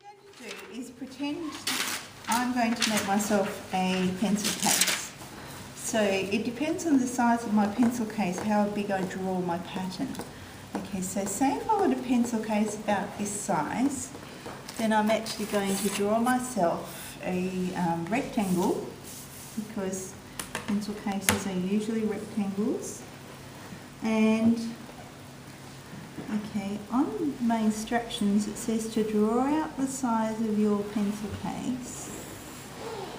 going to do is pretend I'm going to make myself a pencil case. So it depends on the size of my pencil case how big I draw my pattern. Okay, so say if I want a pencil case about this size, then I'm actually going to draw myself a rectangle, because pencil cases are usually rectangles. And okay, on my instructions it says to draw out the size of your pencil case,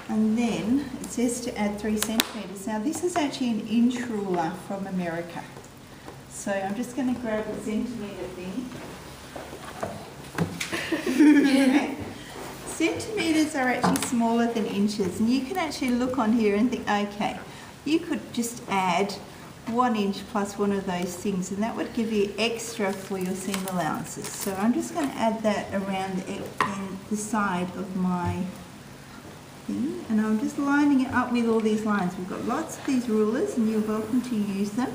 and then it says to add 3 centimetres. Now this is actually an inch ruler from America, so I'm just going to grab a centimetre thing. Okay. Centimetres are actually smaller than inches, and you can actually look on here and think, okay, you could just add 1 inch plus one of those things, and that would give you extra for your seam allowances. So I'm just going to add that around the side of my thing, and I'm just lining it up with all these lines. We've got lots of these rulers and you're welcome to use them.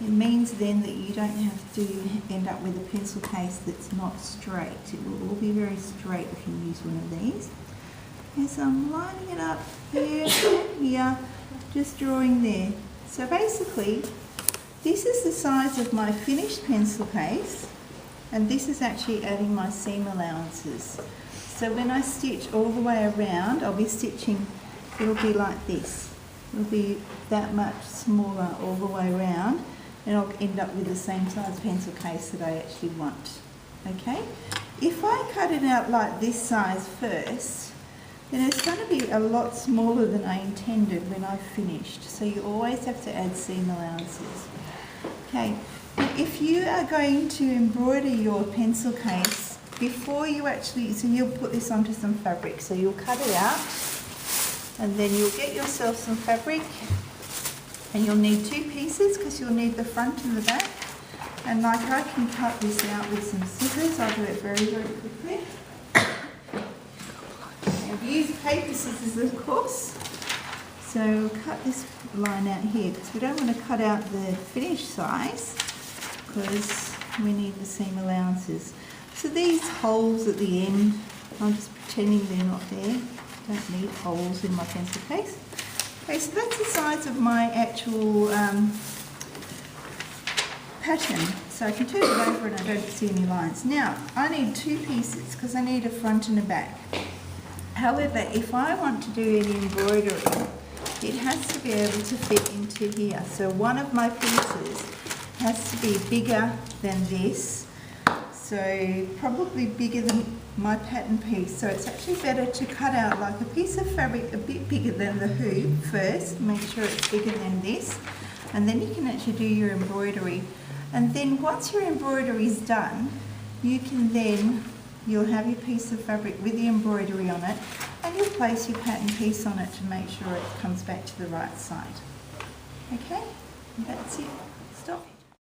It means then that you don't have to end up with a pencil case that's not straight. It will all be very straight if you use one of these. Okay, so I'm lining it up here and here, just drawing there. So basically, this is the size of my finished pencil case, and this is actually adding my seam allowances. So when I stitch all the way around, I'll be stitching, it'll be like this. It'll be that much smaller all the way around, and I'll end up with the same size pencil case that I actually want. Okay? If I cut it out like this size first, then it's going to be a lot smaller than I intended when I've finished. So you always have to add seam allowances. Okay, if you are going to embroider your pencil case, before you actually, so you'll put this onto some fabric. So you'll cut it out, and then you'll get yourself some fabric, and you'll need 2 pieces because you'll need the front and the back. And like I can cut this out with some scissors, I'll do it very, very quickly. Use paper scissors, of course. So we'll cut this line out here because we don't want to cut out the finished size because we need the seam allowances. So these holes at the end, I'm just pretending they're not there. Don't need holes in my pencil case. Okay, so that's the size of my actual pattern. So I can turn it over and I don't see any lines. Now, I need 2 pieces because I need a front and a back. However, if I want to do any embroidery, it has to be able to fit into here. So one of my pieces has to be bigger than this, so probably bigger than my pattern piece. So it's actually better to cut out like a piece of fabric a bit bigger than the hoop first, make sure it's bigger than this, and then you can actually do your embroidery. And then once your embroidery is done, you can then you'll have your piece of fabric with the embroidery on it, and you'll place your pattern piece on it to make sure it comes back to the right side. Okay, and that's it. Stop.